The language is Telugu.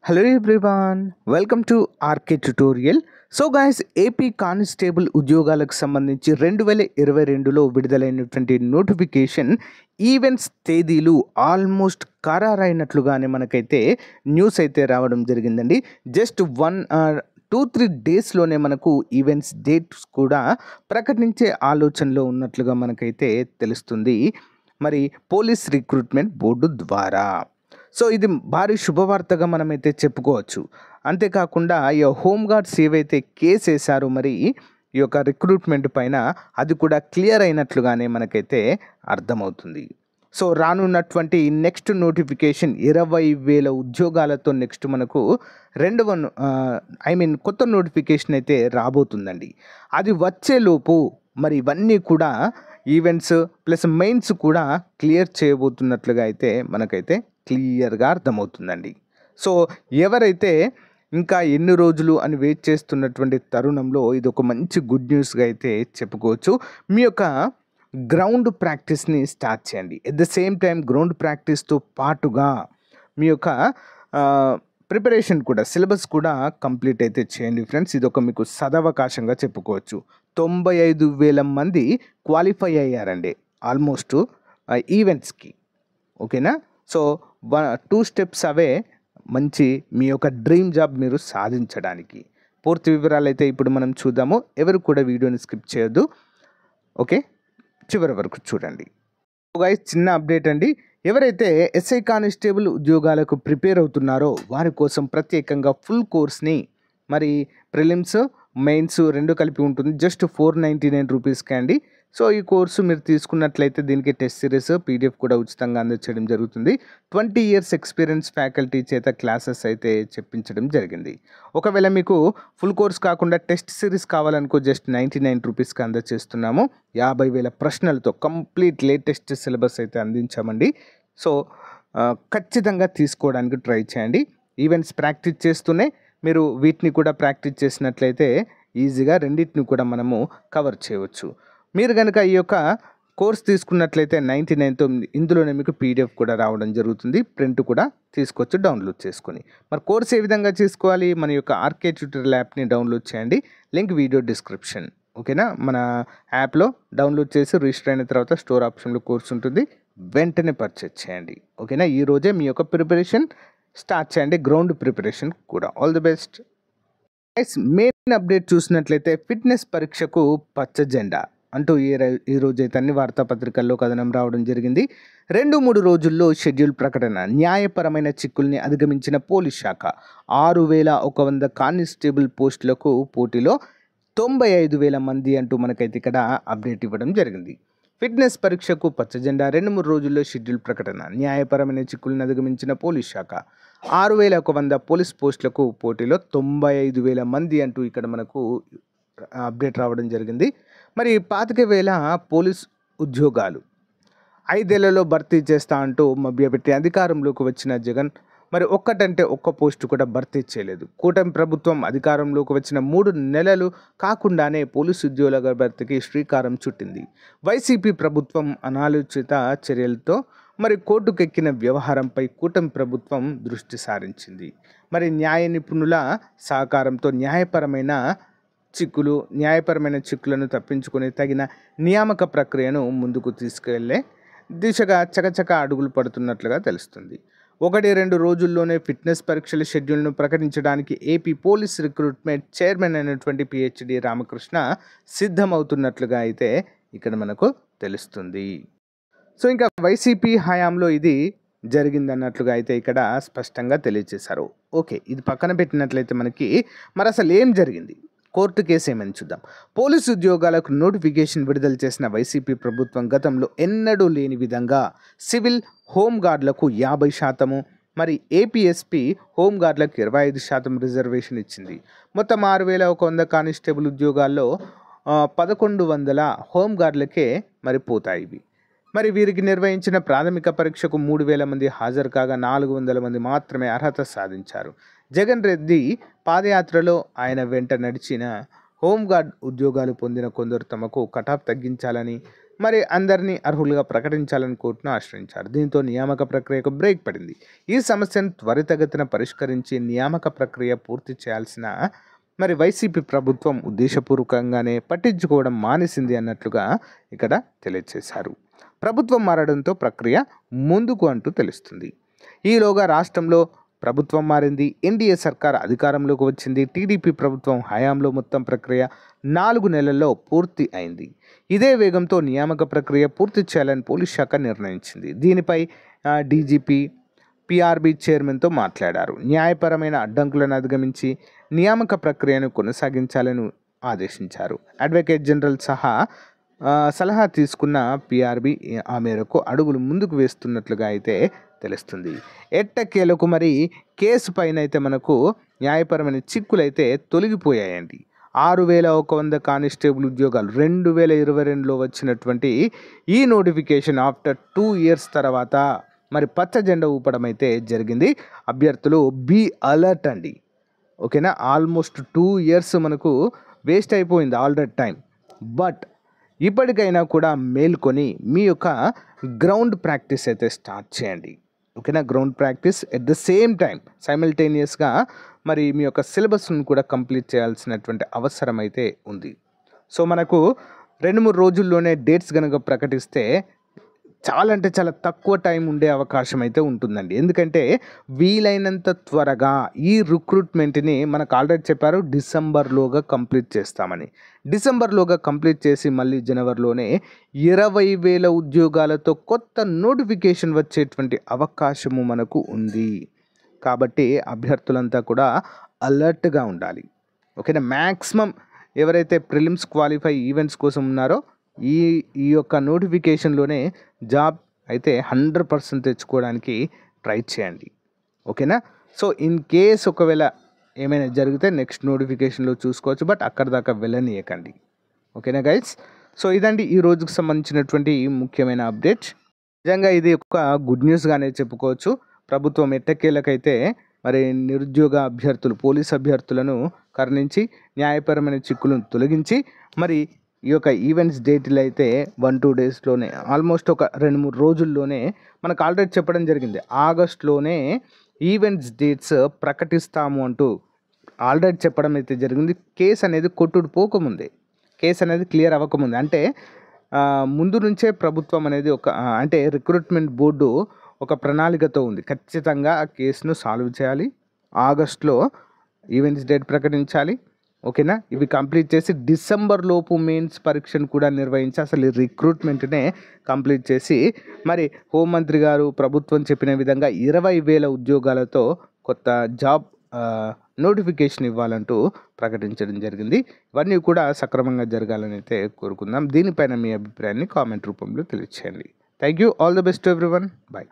Hello everyone, welcome to RK tutorial. So guys, AP constable ఉద్యోగాలకు సంబంధించి 2022లో విడుదలైనటువంటి నోటిఫికేషన్ ఈవెంట్స్ తేదీలు ఆల్మోస్ట్ ఖరారైనట్లుగానే మనకైతే న్యూస్ అయితే రావడం జరిగిందండి. జస్ట్ 2-3 డేస్లోనే మనకు ఈవెంట్స్ డేట్స్ కూడా ప్రకటించే ఆలోచనలో ఉన్నట్లుగా మనకైతే తెలుస్తుంది, మరి పోలీస్ రిక్రూట్మెంట్ బోర్డు ద్వారా. సో ఇది భారీ శుభవార్తగా మనమైతే చెప్పుకోవచ్చు. అంతేకాకుండా ఈ హోంగార్డ్స్ ఏవైతే కేసు వేశారో మరి ఈ యొక్క రిక్రూట్మెంట్ పైన, అది కూడా క్లియర్ అయినట్లుగానే మనకైతే అర్థమవుతుంది. సో రానున్నటువంటి నెక్స్ట్ నోటిఫికేషన్ 20,000 ఉద్యోగాలతో నెక్స్ట్ మనకు కొత్త నోటిఫికేషన్ అయితే రాబోతుందండి. అది వచ్చేలోపు మరి ఇవన్నీ కూడా ఈవెంట్స్ ప్లస్ మెయిన్స్ కూడా క్లియర్ చేయబోతున్నట్లుగా అయితే మనకైతే క్లియర్గా అర్థమవుతుందండి. సో ఎవరైతే ఇంకా ఎన్ని రోజులు అని వెయిట్ చేస్తున్నటువంటి తరుణంలో ఇది ఒక మంచి గుడ్ న్యూస్గా అయితే చెప్పుకోవచ్చు. మీ యొక్క గ్రౌండ్ ప్రాక్టీస్ని స్టార్ట్ చేయండి. At the same time ground ప్రాక్టీస్తో పాటుగా మీ యొక్క ప్రిపరేషన్ కూడా, సిలబస్ కూడా కంప్లీట్ అయితే చేయండి ఫ్రెండ్స్. ఇది ఒక మీకు సదవకాశంగా చెప్పుకోవచ్చు. 95,000 మంది క్వాలిఫై అయ్యారండి ఆల్మోస్ట్ ఈవెంట్స్కి. ఓకేనా? సో 2 స్టెప్స్ అవే మంచి మీ యొక్క డ్రీమ్ జాబ్ మీరు సాధించడానికి. పూర్తి వివరాలు అయితే ఇప్పుడు మనం చూద్దాము. ఎవరు కూడా వీడియోని స్కిప్ చేయొద్దు, ఓకే? చివరి వరకు చూడండి. గైస్, చిన్న అప్డేట్ అండి. ఎవరైతే ఎస్ఐ కానిస్టేబుల్ ఉద్యోగాలకు ప్రిపేర్ అవుతున్నారో వారి కోసం ప్రత్యేకంగా ఫుల్ కోర్స్ని, మరి ప్రిలిమ్స్ మెయిన్స్ రెండు కలిపి ఉంటుంది, జస్ట్ 499 రూపీస్కి అండి. సో ఈ కోర్సు మీరు తీసుకున్నట్లయితే దీనికి టెస్ట్ సిరీస్ పీడిఎఫ్ కూడా ఉచితంగా అందించడం జరుగుతుంది. 20 years ఎక్స్పీరియన్స్ ఫ్యాకల్టీ చేత క్లాసెస్ అయితే చెప్పించడం జరిగింది. ఒకవేళ మీకు ఫుల్ కోర్స్ కాకుండా టెస్ట్ సిరీస్ కావాలనుకో జస్ట్ 99 రూపీస్కి అందజేస్తున్నాము. 50,000 ప్రశ్నలతో కంప్లీట్ లేటెస్ట్ సిలబస్ అయితే అందించామండి. సో ఖచ్చితంగా తీసుకోవడానికి ట్రై చేయండి. ఈవెంట్స్ ప్రాక్టీస్ చేస్తూనే మీరు వీటిని కూడా ప్రాక్టీస్ చేసినట్లయితే ఈజీగా రెండింటిని కూడా మనము కవర్ చేయవచ్చు. మీరు కనుక ఈ యొక్క కోర్స్ తీసుకున్నట్లయితే 99తో ఇందులోనే మీకు పీడిఎఫ్ కూడా రావడం జరుగుతుంది. ప్రింట్ కూడా తీసుకోవచ్చు డౌన్లోడ్ చేసుకొని. మరి కోర్స్ ఏ విధంగా తీసుకోవాలి? మన యొక్క ఆర్కే ట్యూటోరియల్ యాప్ని డౌన్లోడ్ చేయండి. Link video description. ఓకేనా? మన యాప్లో డౌన్లోడ్ చేసి రిజిస్టర్ అయిన తర్వాత స్టోర్ ఆప్షన్లో కోర్స్ ఉంటుంది, వెంటనే పర్చేజ్ చేయండి. ఓకేనా? ఈరోజే మీ యొక్క ప్రిపరేషన్ స్టార్ట్ చేయండి, గ్రౌండ్ ప్రిపరేషన్ కూడా. All the best. Main update చూసినట్లయితే ఫిట్నెస్ పరీక్షకు పచ్చ జెండా అంటూ ఈ రోజు అయితే అన్ని వార్తాపత్రికల్లో కథనం రావడం జరిగింది. 2-3 రోజుల్లో షెడ్యూల్ ప్రకటన. న్యాయపరమైన చిక్కుల్ని అధిగమించిన పోలీస్ శాఖ 6,100 కానిస్టేబుల్ పోస్టులకు పోటీలో 95,000 మంది అంటూ మనకైతే ఇక్కడ అప్డేట్ ఇవ్వడం జరిగింది. ఫిట్నెస్ పరీక్షకు పచ్చజెండా, 2-3 రోజుల్లో షెడ్యూల్ ప్రకటన. న్యాయపరమైన చిక్కులను అధిగమించిన పోలీస్ శాఖ 6,100 పోలీస్ పోస్టులకు పోటీలో 95,000 మంది అంటూ ఇక్కడ మనకు అప్డేట్ రావడం జరిగింది. మరి 25,000 పోలీస్ ఉద్యోగాలు 5 ఏళ్లలో భర్తీ చేస్తా అంటూ మభ్యపెట్టి అధికారంలోకి వచ్చిన జగన్ మరి ఒక్కటంటే ఒక్క పోస్టు కూడా భర్తీ చేయలేదు. కూటమి ప్రభుత్వం అధికారంలోకి వచ్చిన 3 నెలలు కాకుండానే పోలీసు ఉద్యోగాల భర్తీకి శ్రీకారం చుట్టింది. వైసీపీ ప్రభుత్వం అనాలోచిత చర్యలతో మరి కోర్టుకెక్కిన వ్యవహారంపై కూటమి ప్రభుత్వం దృష్టి సారించింది. మరి న్యాయ నిపుణుల సహకారంతో న్యాయపరమైన చిక్కులను తప్పించుకుని తగిన నియామక ప్రక్రియను ముందుకు తీసుకెళ్లే దిశగా చకచక అడుగులు పడుతున్నట్లుగా తెలుస్తుంది. 1-2 రోజుల్లోనే ఫిట్నెస్ పరీక్షల షెడ్యూల్ను ప్రకటించడానికి ఏపీ పోలీస్ రిక్రూట్మెంట్ చైర్మన్ అయినటువంటి పిహెచ్డి రామకృష్ణ సిద్ధమవుతున్నట్లుగా అయితే ఇక్కడ మనకు తెలుస్తుంది. సో ఇంకా వైసీపీ హయాంలో ఇది జరిగిందన్నట్లుగా అయితే ఇక్కడ స్పష్టంగా తెలియజేశారు. ఓకే, ఇది పక్కన పెట్టినట్లయితే మనకి మరి అసలు ఏం జరిగింది, కోర్టు కేసు ఏమని చూద్దాం. పోలీసు ఉద్యోగాలకు నోటిఫికేషన్ విడుదల చేసిన వైసీపీ ప్రభుత్వం గతంలో ఎన్నడూ లేని విధంగా సివిల్ హోంగార్డులకు 50%, మరి ఏపీఎస్పీ హోంగార్డులకు 25% రిజర్వేషన్ ఇచ్చింది. మొత్తం 6,100 కానిస్టేబుల్ ఉద్యోగాల్లో 1,100 హోంగార్డులకే మరి పోతాయి ఇవి. మరి వీరికి నిర్వహించిన ప్రాథమిక పరీక్షకు 3,000 మంది హాజరు కాగా 400 మంది మాత్రమే అర్హత సాధించారు. జగన్ రెడ్డి పాదయాత్రలో ఆయన వెంట నడిచిన హోంగార్డ్ ఉద్యోగాలు పొందిన కొందరు తమకు కటాఫ్ తగ్గించాలని మరి అందరినీ అర్హులుగా ప్రకటించాలని కోర్టును ఆశ్రయించారు. దీంతో నియామక ప్రక్రియకు బ్రేక్ పడింది. ఈ సమస్యను త్వరితగతిన పరిష్కరించి నియామక ప్రక్రియ పూర్తి చేయాల్సిన మరి వైసీపీ ప్రభుత్వం ఉద్దేశపూర్వకంగానే పట్టించుకోవడం మానేసింది అన్నట్లుగా ఇక్కడ తెలియజేశారు. ప్రభుత్వం మారడంతో ప్రక్రియ ముందుకు అంటూ తెలుస్తుంది. ఈలోగా రాష్ట్రంలో ప్రభుత్వం మారింది. ఎన్డీఏ సర్కార్ అధికారంలోకి వచ్చింది. టీడీపీ ప్రభుత్వం హయాంలో మొత్తం ప్రక్రియ 4 నెలల్లో పూర్తి అయింది. ఇదే వేగంతో నియామక ప్రక్రియ పూర్తి చేయాలని పోలీస్ శాఖ నిర్ణయించింది. దీనిపై డీజీపీ పీఆర్బీ చైర్మన్తో మాట్లాడారు. న్యాయపరమైన అడ్డంకులను అధిగమించి నియామక ప్రక్రియను కొనసాగించాలని ఆదేశించారు. అడ్వకేట్ జనరల్ సలహా తీసుకున్న పీఆర్బీ ఆ మేరకు అడుగులు ముందుకు వేస్తున్నట్లుగా అయితే తెలుస్తుంది. ఎట్టకేలకు మరి కేసు పైన అయితే మనకు న్యాయపరమైన చిక్కులైతే తొలగిపోయాయండి. 6,100 కానిస్టేబుల్ ఉద్యోగాలు 2022లో వచ్చినటువంటి ఈ నోటిఫికేషన్ ఆఫ్టర్ 2 ఇయర్స్ తర్వాత మరి పచ్చ జెండా ఊపడం అయితే జరిగింది. అభ్యర్థులు బీ అలర్ట్ అండి. ఓకేనా, ఆల్మోస్ట్ 2 ఇయర్స్ మనకు వేస్ట్ అయిపోయింది ఆల్రెడీ టైం. బట్ ఇప్పటికైనా కూడా మేల్కొని మీ యొక్క గ్రౌండ్ ప్రాక్టీస్ అయితే స్టార్ట్ చేయండి. ఓకేనా, ground practice at the same time సైమల్టేనియస్గా మరి మీ యొక్క సిలబస్ను కూడా కంప్లీట్ చేయాల్సినటువంటి అవసరం అయితే ఉంది. సో మనకు 2-3 రోజుల్లోనే డేట్స్ కనుక ప్రకటిస్తే చాలా అంటే చాలా తక్కువ టైం ఉండే అవకాశం అయితే ఉంటుందండి. ఎందుకంటే వీలైనంత త్వరగా ఈ రిక్రూట్మెంట్ని మనకు ఆల్రెడీ చెప్పారు డిసెంబర్లోగా కంప్లీట్ చేస్తామని. డిసెంబర్లోగా కంప్లీట్ చేసి మళ్ళీ జనవరిలోనే 20,000 ఉద్యోగాలతో కొత్త నోటిఫికేషన్ వచ్చేటువంటి అవకాశము మనకు ఉంది. కాబట్టి అభ్యర్థులంతా కూడా అలర్ట్గా ఉండాలి. ఓకేనా, మ్యాక్సిమం ఎవరైతే ప్రిలిమ్స్ క్వాలిఫై ఈవెంట్స్ కోసం ఉన్నారో ఈ యొక్క నోటిఫికేషన్లోనే జాబ్ అయితే 100% తెచ్చుకోవడానికి ట్రై చేయండి. ఓకేనా, సో ఇన్ కేస్ ఒకవేళ ఏమైనా జరిగితే నెక్స్ట్ నోటిఫికేషన్లో చూసుకోవచ్చు, బట్ అక్కడ దాకా వెళ్ళనీయకండి. ఓకేనా గైస్, సో ఇదండి ఈ రోజుకు సంబంధించినటువంటి ముఖ్యమైన అప్డేట్. నిజంగా ఇది ఒక గుడ్ న్యూస్గానే చెప్పుకోవచ్చు. ప్రభుత్వం ఎట్టకేలకైతే మరి నిరుద్యోగ అభ్యర్థులు పోలీస్ అభ్యర్థులను కరుణించి న్యాయపరమైన చిక్కులను తొలగించి మరి ఈ యొక్క ఈవెంట్స్ డేట్లు అయితే 1-2 డేస్లోనే ఆల్మోస్ట్ ఒక 2-3 రోజుల్లోనే మనకు ఆల్రెడీ చెప్పడం జరిగింది. ఆగస్టులోనే ఈవెంట్స్ డేట్స్ ప్రకటిస్తాము అంటూ ఆల్రెడీ చెప్పడం అయితే జరిగింది. కేసు అనేది కొట్టుడు పోకముందే, కేసు అనేది క్లియర్ అవ్వకముందే, అంటే ముందు నుంచే ప్రభుత్వం అనేది అంటే రిక్రూట్మెంట్ బోర్డు ఒక ప్రణాళికతో ఉంది. ఖచ్చితంగా ఆ కేసును సాల్వ్ చేయాలి. ఆగస్టులో ఈవెంట్స్ డేట్ ప్రకటించాలి. ఓకేనా, ఇవి కంప్లీట్ చేసి డిసెంబర్ లోపు మెయిన్స్ పరీక్షను కూడా నిర్వహించి అసలు ఈ రిక్రూట్మెంట్నే కంప్లీట్ చేసి మరి హోంమంత్రి గారు ప్రభుత్వం చెప్పిన విధంగా 20,000 ఉద్యోగాలతో కొత్త జాబ్ నోటిఫికేషన్ ఇవ్వాలంటూ ప్రకటించడం జరిగింది. ఇవన్నీ కూడా సక్రమంగా జరగాలని అయితే కోరుకుందాం. దీనిపైన మీ అభిప్రాయాన్ని కామెంట్ రూపంలో తెలియచేయండి. Thank you. All the best to everyone. By.